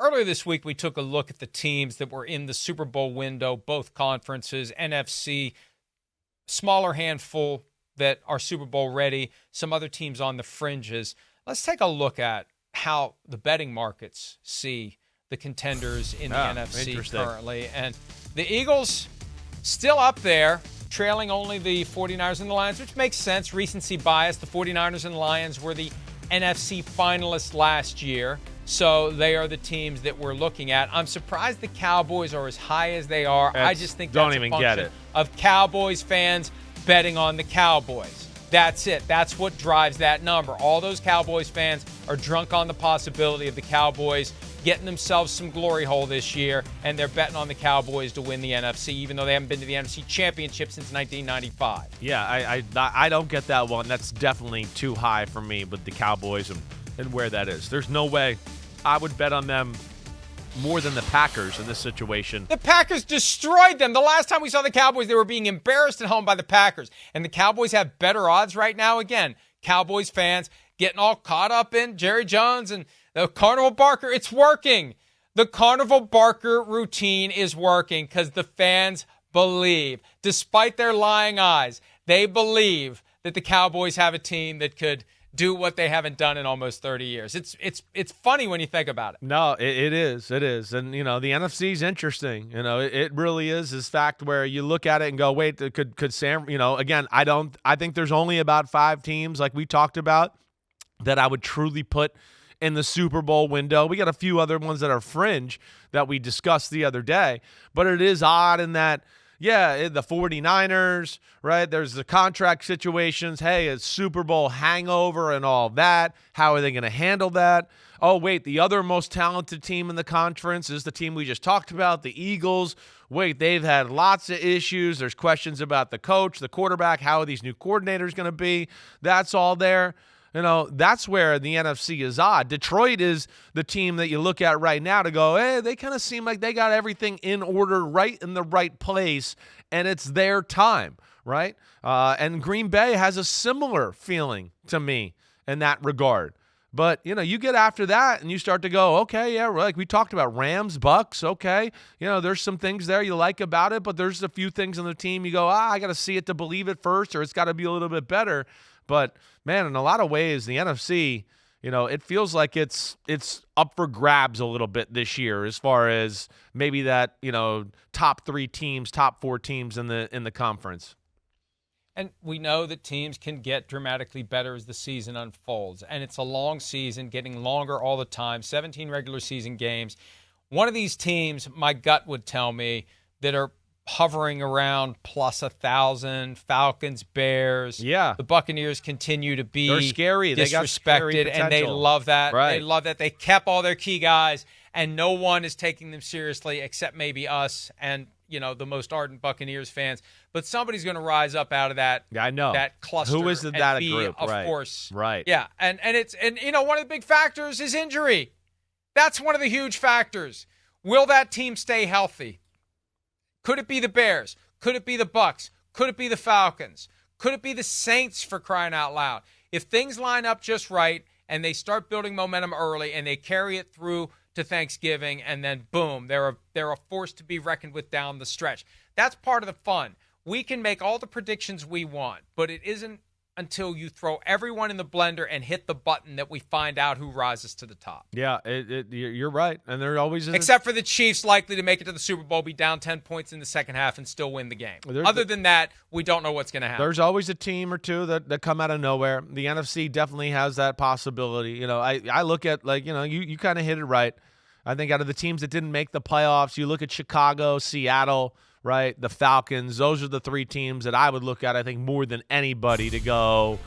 Earlier this week, we took a look at the teams that were in the Super Bowl window, both conferences, NFC, smaller handful that are Super Bowl ready, some other teams on the fringes. Let's take a look at how the betting markets see the contenders in the NFC currently. And the Eagles still up there, trailing only the 49ers and the Lions, which makes sense. Recency bias. The 49ers and Lions were the NFC finalists last year. So they are the teams that we're looking at. I'm surprised the Cowboys are as high as they are. I just think that's a function of Cowboys fans betting on the Cowboys. That's it. That's what drives that number. All those Cowboys fans are drunk on the possibility of the Cowboys getting themselves some glory hole this year, and they're betting on the Cowboys to win the NFC, even though they haven't been to the NFC Championship since 1995. Yeah, I don't get that one. That's definitely too high for me with the Cowboys and where that is. There's no way I would bet on them more than the Packers in this situation. The Packers destroyed them. The last time we saw the Cowboys, they were being embarrassed at home by the Packers. And the Cowboys have better odds right now. Again, Cowboys fans getting all caught up in Jerry Jones and the Carnival Barker. It's working. The Carnival Barker routine is working because the fans believe, despite their lying eyes, they believe that the Cowboys have a team that could do what they haven't done in almost 30 years. It's funny when you think about it. No, it is. It is. And, the NFC is interesting. It really is this fact where you look at it and go, wait, could Sam, again, I think there's only about 5 teams like we talked about that I would truly put in the Super Bowl window. We got a few other ones that are fringe that we discussed the other day, but it is odd in that, yeah, the 49ers, right? There's the contract situations. Hey, it's Super Bowl hangover and all that. How are they going to handle that? Oh, wait, the other most talented team in the conference is the team we just talked about, the Eagles. Wait, they've had lots of issues. There's questions about the coach, the quarterback. How are these new coordinators going to be? That's all there. That's where the NFC is odd. Detroit is the team that you look at right now to go, hey, they kind of seem like they got everything in order, right in the right place, and it's their time, right? And Green Bay has a similar feeling to me in that regard. But, you get after that and you start to go, okay, yeah, like we talked about Rams, Bucks, okay. There's some things there you like about it, but there's a few things on the team you go, I got to see it to believe it first, or it's got to be a little bit better. But, man, in a lot of ways, the NFC, it feels like it's up for grabs a little bit this year as far as maybe that, top 3 teams, top 4 teams in the conference. And we know that teams can get dramatically better as the season unfolds. And it's a long season, getting longer all the time, 17 regular season games. One of these teams, my gut would tell me, that are hovering around plus 1,000, Falcons, Bears. Yeah. The Buccaneers continue to be They're scary. disrespected, they got scary and they love that. Right. They love that. They kept all their key guys, and no one is taking them seriously except maybe us and, the most ardent Buccaneers fans. But somebody's going to rise up out of that. Yeah, I know. That cluster. Who is the data group? Of right. course. Right. Yeah. And one of the big factors is injury. That's one of the huge factors. Will that team stay healthy? Could it be the Bears? Could it be the Bucks? Could it be the Falcons? Could it be the Saints, for crying out loud? If things line up just right and they start building momentum early and they carry it through to Thanksgiving and then boom, they're a force to be reckoned with down the stretch. That's part of the fun. We can make all the predictions we want, but it isn't until you throw everyone in the blender and hit the button that we find out who rises to the top. Yeah, you're right. And there always is. Except for the Chiefs likely to make it to the Super Bowl, be down 10 points in the second half and still win the game. Other than that, we don't know what's going to happen. There's always a team or two that come out of nowhere. The NFC definitely has that possibility. I look at, you kind of hit it right. I think out of the teams that didn't make the playoffs, you look at Chicago, Seattle, right, the Falcons. Those are the 3 teams that I would look at, I think, more than anybody to go,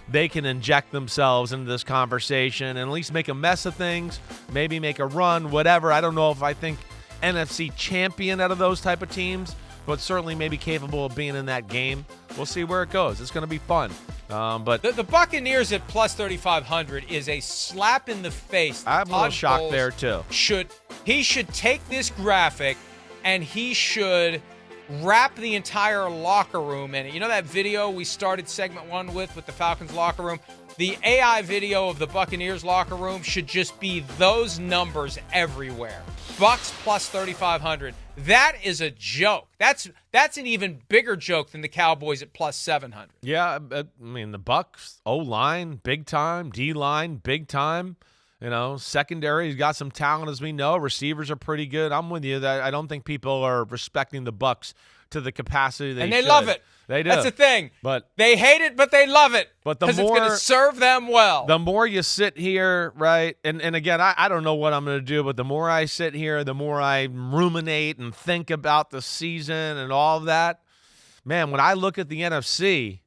they can inject themselves into this conversation and at least make a mess of things, maybe make a run, whatever. I don't know if I think NFC champion out of those type of teams, but certainly maybe capable of being in that game. We'll see where it goes. It's going to be fun. But the Buccaneers at plus 3,500 is a slap in the face. I'm a little shocked there, too. He should take this graphic and he should wrap the entire locker room in it. You know that video we started segment 1 with the Falcons locker room? The AI video of the Buccaneers locker room should just be those numbers everywhere. Bucks plus 3,500. That is a joke. That's an even bigger joke than the Cowboys at plus 700. Yeah, I mean, the Bucks, O-line, big time. D-line, big time. Secondary's got some talent, as we know. Receivers are pretty good. I'm with you that I don't think people are respecting the Bucks to the capacity they should. And they love it. They do. That's the thing. But they hate it, but they love it. But because it's going to serve them well. The more you sit here, right, and again, I don't know what I'm going to do, but the more I sit here, the more I ruminate and think about the season and all of that. Man, when I look at the NFC,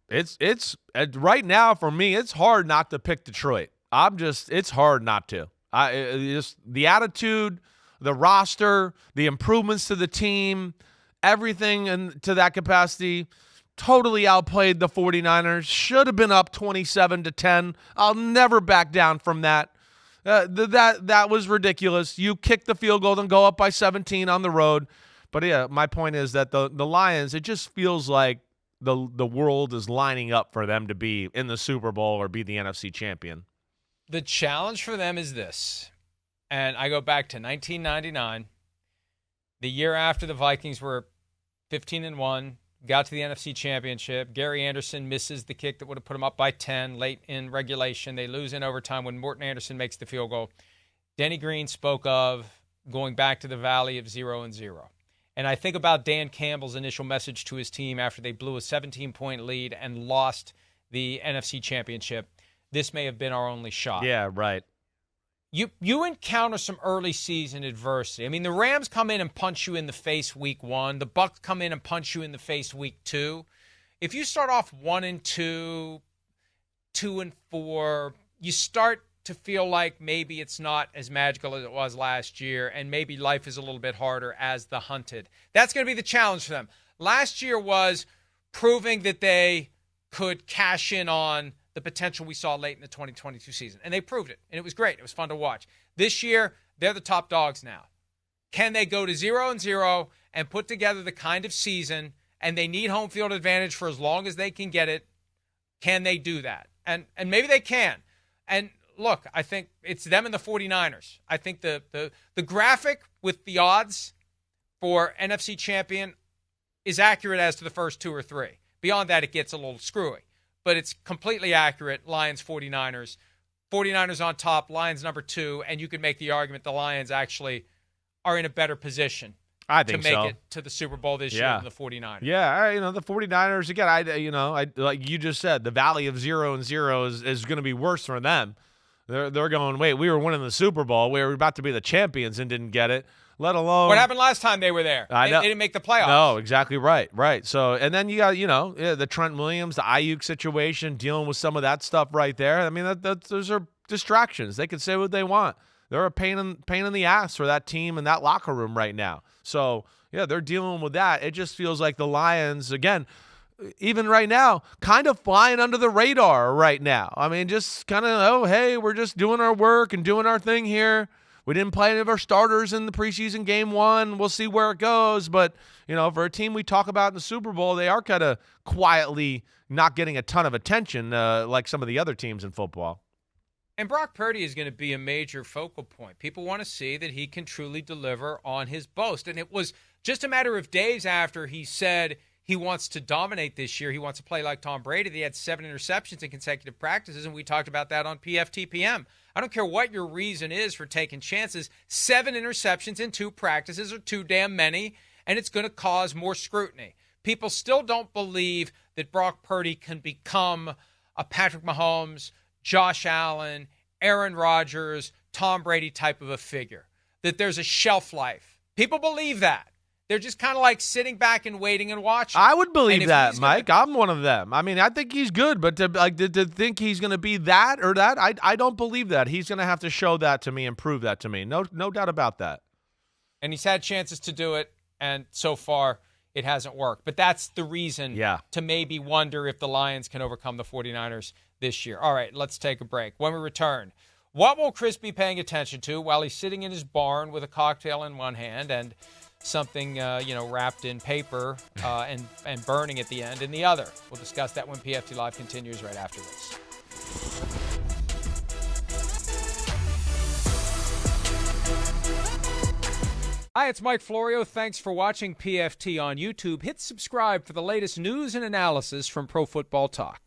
it's right now for me, it's hard not to pick Detroit. It's hard not to. Just the attitude, the roster, the improvements to the team, everything to that capacity totally outplayed the 49ers. Should have been up 27-10. I'll never back down from that. That was ridiculous. You kick the field goal and go up by 17 on the road. But yeah, my point is that the Lions, it just feels like the world is lining up for them to be in the Super Bowl or be the NFC champion. The challenge for them is this, and I go back to 1999, the year after the Vikings were 15-1, got to the NFC Championship. Gary Anderson misses the kick that would have put them up by 10 late in regulation. They lose in overtime when Morton Anderson makes the field goal. Denny Green spoke of going back to the valley of 0-0. And I think about Dan Campbell's initial message to his team after they blew a 17-point lead and lost the NFC Championship. This may have been our only shot. Yeah, right. You encounter some early season adversity. I mean, the Rams come in and punch you in the face week 1. The Bucks come in and punch you in the face week 2. If you start off 1-2, 2-4, you start to feel like maybe it's not as magical as it was last year, and maybe life is a little bit harder as the hunted. That's going to be the challenge for them. Last year was proving that they could cash in on the potential we saw late in the 2022 season. And they proved it, and it was great. It was fun to watch. This year, they're the top dogs now. Can they go to 0-0 and put together the kind of season, and they need home field advantage for as long as they can get it? Can they do that? And maybe they can. And look, I think it's them and the 49ers. I think the graphic with the odds for NFC champion is accurate as to the first 2 or 3. Beyond that, it gets a little screwy. But it's completely accurate, Lions, 49ers. 49ers on top, Lions number 2, and you could make the argument the Lions actually are in a better position to make it to the Super Bowl this year than the 49ers. Yeah, the 49ers, again, I like you just said, the valley of 0-0 is going to be worse for them. They're going, wait, we were winning the Super Bowl. We were about to be the champions and didn't get it. Let alone what happened last time they were there. I know. They didn't make the playoffs. No, exactly right. So, and then you got, the Trent Williams, the Ayuk situation, dealing with some of that stuff right there. I mean, those are distractions. They can say what they want. They're a pain in the ass for that team and that locker room right now. So, yeah, they're dealing with that. It just feels like the Lions, again, even right now, kind of flying under the radar right now. I mean, just kind of, hey, we're just doing our work and doing our thing here. We didn't play any of our starters in the preseason game 1. We'll see where it goes. But, for a team we talk about in the Super Bowl, they are kind of quietly not getting a ton of attention like some of the other teams in football. And Brock Purdy is going to be a major focal point. People want to see that he can truly deliver on his boast. And it was just a matter of days after he said he wants to dominate this year. He wants to play like Tom Brady. He had 7 interceptions in consecutive practices, and we talked about that on PFTPM. I don't care what your reason is for taking chances. 7 interceptions in 2 practices are too damn many, and it's going to cause more scrutiny. People still don't believe that Brock Purdy can become a Patrick Mahomes, Josh Allen, Aaron Rodgers, Tom Brady type of a figure, that there's a shelf life. People believe that. They're just kind of like sitting back and waiting and watching. I would believe that, Mike. I'm one of them. I mean, I think he's good, but to think he's going to be that or that, I don't believe that. He's going to have to show that to me and prove that to me. No doubt about that. And he's had chances to do it, and so far it hasn't worked. But that's the reason to maybe wonder if the Lions can overcome the 49ers this year. All right, let's take a break. When we return, what will Chris be paying attention to while he's sitting in his barn with a cocktail in one hand and something wrapped in paper and burning at the end in the other. We'll discuss that when PFT Live continues right after this. Hi, it's Mike Florio. Thanks for watching PFT on YouTube. Hit subscribe for the latest news and analysis from Pro Football Talk.